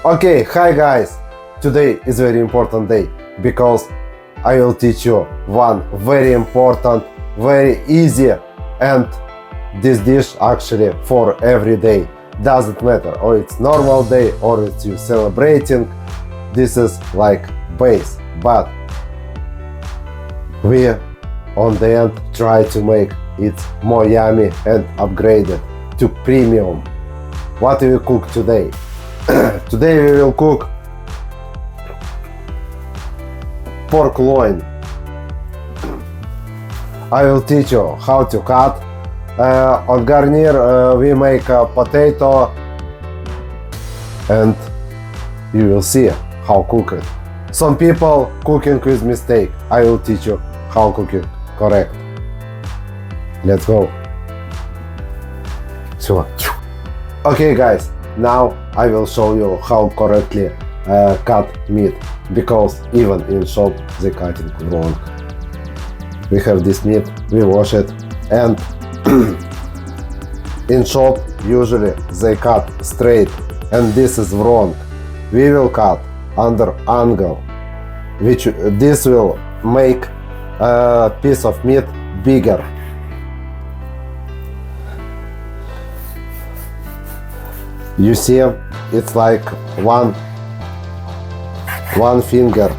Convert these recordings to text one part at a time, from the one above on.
Okay, hi guys! Today is very important day because I will teach you one very important, very easy and this dish actually for every day. Doesn't matter or it's normal day or it's you celebrating. This is like base, but we on the end try to make it more yummy and upgraded to premium. What do we cook today? Today we will cook pork loin. I will teach you how to cut. On garnier we make a potato and you will see how cook it. Some people cooking with mistake. I will teach you how cook it correct. Let's go. So, okay guys, now I will show you how correctly cut meat, because even in shop they cutting wrong. We have this meat, we wash it, and in shop usually they cut straight, and this is wrong. We will cut under angle, which this will make a piece of meat bigger. You see, it's like one finger.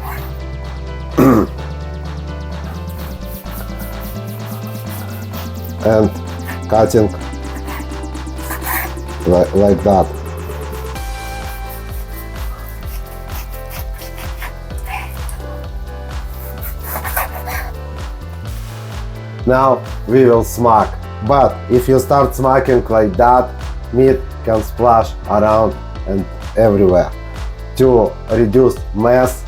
And cutting like that. Now we will smack, but if you start smacking like that, meat can splash around and everywhere. To reduce mess,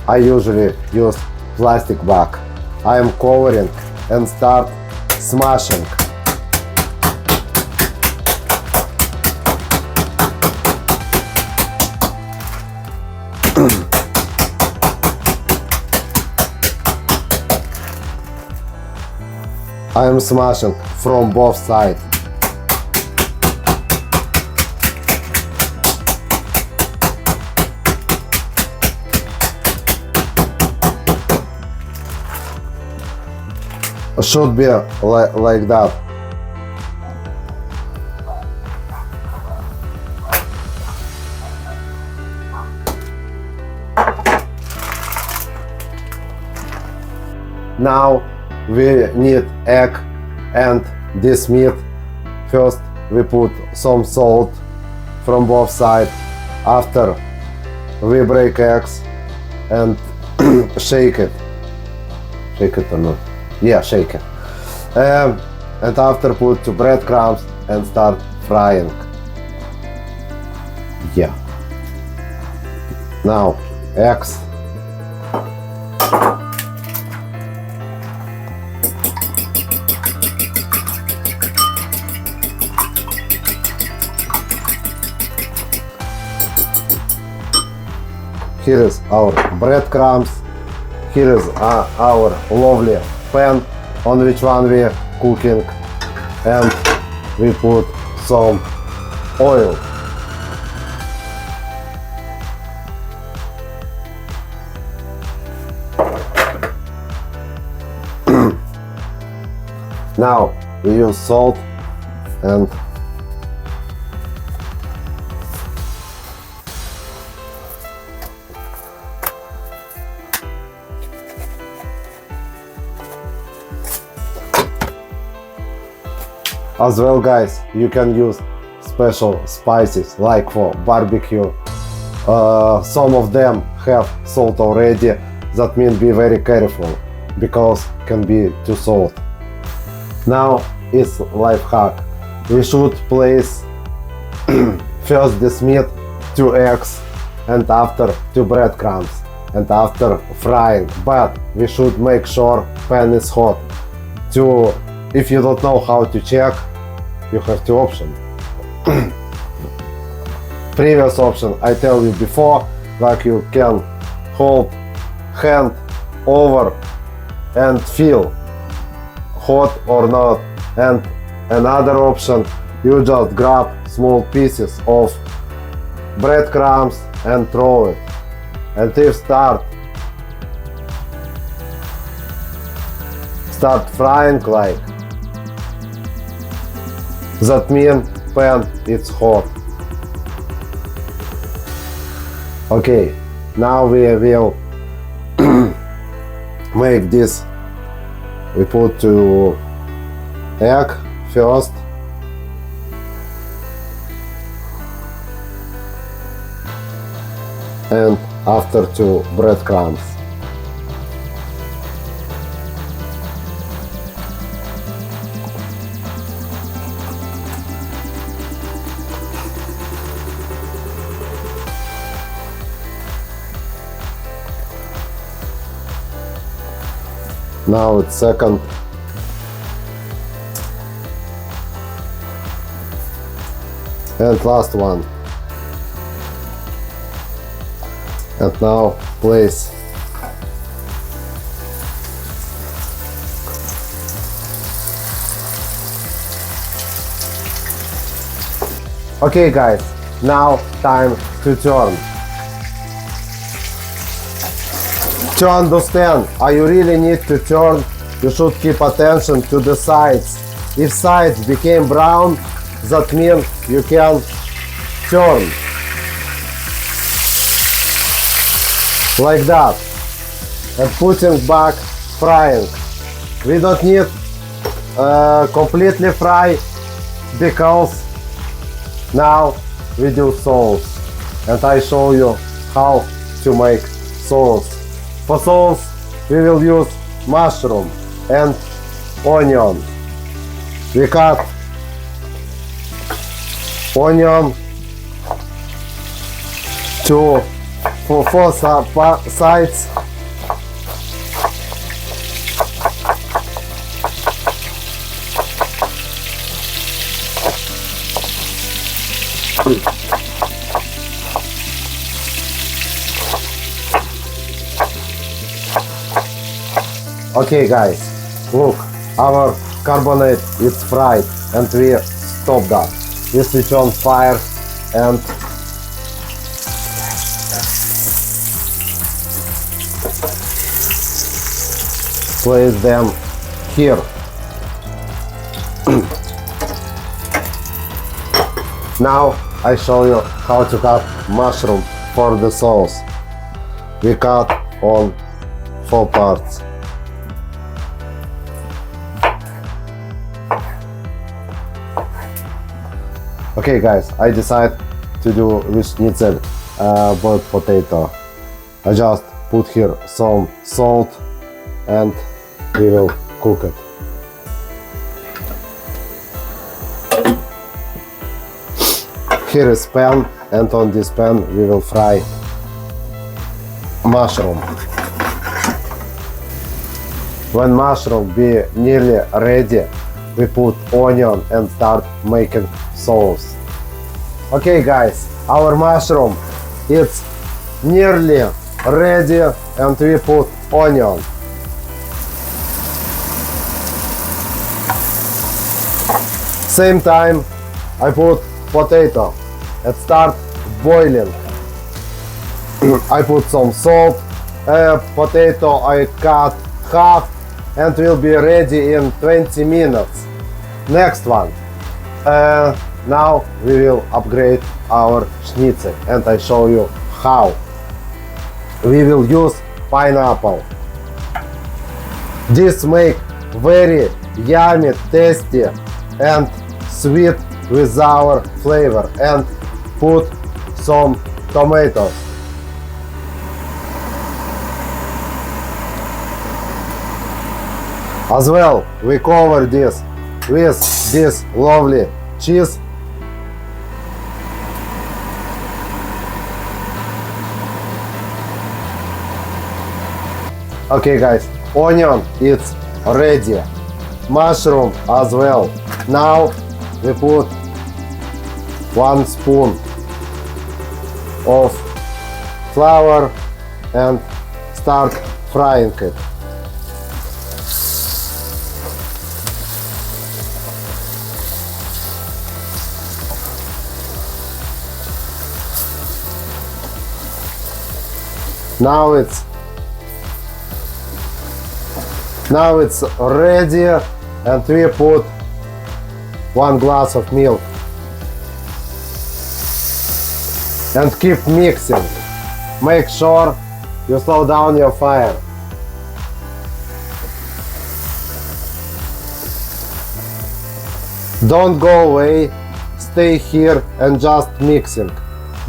I usually use plastic bag. I am covering and start smashing. I am smashing from both sides. Should be like that. Now we need egg and this meat. First we put some salt from both sides. After we break eggs and shake it. Shake it or not? Yeah, shake it. And after put two breadcrumbs and start frying. Yeah. Now eggs. Here is our breadcrumbs. Here is our lovely pan on which one we are cooking, and we put some oil. Now we use salt and as well, guys, you can use special spices like for barbecue. Some of them have salt already. That means be very careful because can be too salt. Now it's life hack. We should place first this meat, 2 eggs, and after 2 breadcrumbs, and after frying. But we should make sure pan is hot. If you don't know how to check, you have 2 options. Previous option I tell you before, like you can hold hand over and feel hot or not, and another option, you just grab small pieces of breadcrumbs and throw it. And if start frying like, that means pan it's hot. Okay, now we will make this. We put to egg first. And after to breadcrumbs. Now it's second. And last one. And now place okay guys, now time to turn. To understand, you really need to turn, you should keep attention to the sides. If sides became brown, that means you can turn. Like that. And putting back frying. We don't need completely fry because now we do sauce. And I show you how to make sauce. For sauce we will use mushroom and onion. We cut onion to four sides. Okay guys, look, our carbonate is fried and we stop that. We switch on fire and place them here. Now I show you how to cut mushroom for the sauce. We cut on 4 parts. Okay guys, I decide to do with Schnitzel boiled potato. I just put here some salt and we will cook it. Here is pan, and on this pan we will fry mushroom. When mushroom be nearly ready, we put onion and start making sauce. Okay guys, our mushroom is nearly ready and we put onion. Same time I put potato and start boiling. I put some salt, potato I cut half and will be ready in 20 minutes. Next one. Now we will upgrade our schnitzel and I show you how. We will use pineapple. This make very yummy, tasty and sweet with our flavor, and put some tomatoes. As well, we cover this with this lovely cheese. Okay guys, onion is ready, mushroom as well. Now we put 1 spoon of flour and start frying it. Now it's ready, and we put 1 glass of milk and keep mixing. Make sure you slow down your fire. Don't go away, stay here and just mixing,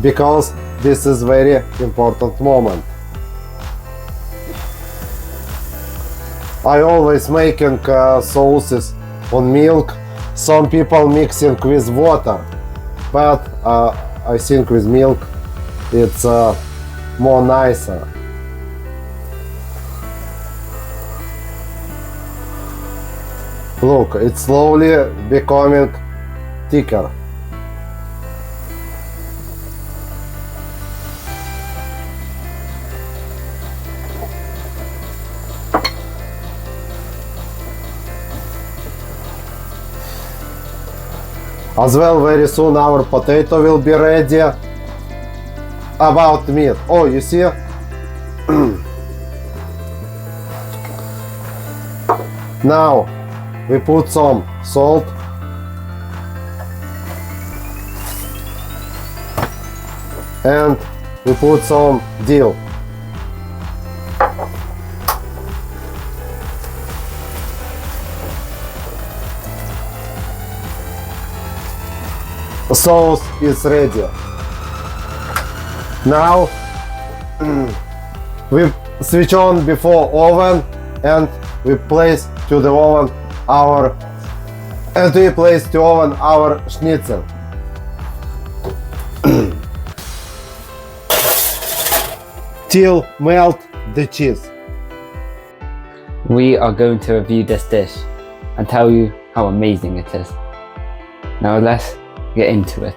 because this is very important moment. I always making sauces on milk. Some people mixing with water, but I think with milk it's more nicer. Look, it's slowly becoming thicker. As well, very soon our potato will be ready. About meat. Oh, you see? Now we put some salt and we put some dill. The sauce is ready. Now we switch on before oven and we place to the oven our schnitzel. Till melt the cheese. We are going to review this dish and tell you how amazing it is. Now let's get into it.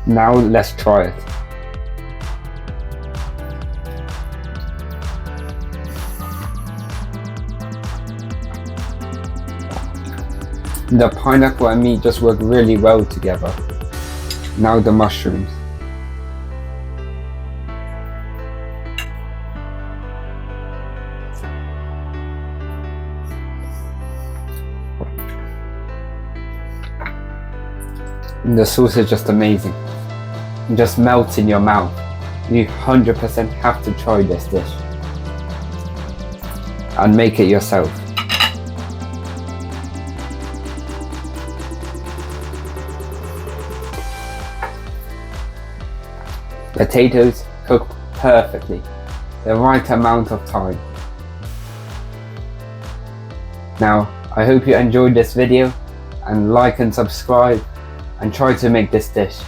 Now let's try it. The pineapple and meat just work really well together. Now the mushrooms. The sauce is just amazing. It just melts in your mouth. You 100% have to try this dish and make it yourself. Potatoes cook perfectly, the right amount of time. Now, I hope you enjoyed this video and like and subscribe and try to make this dish.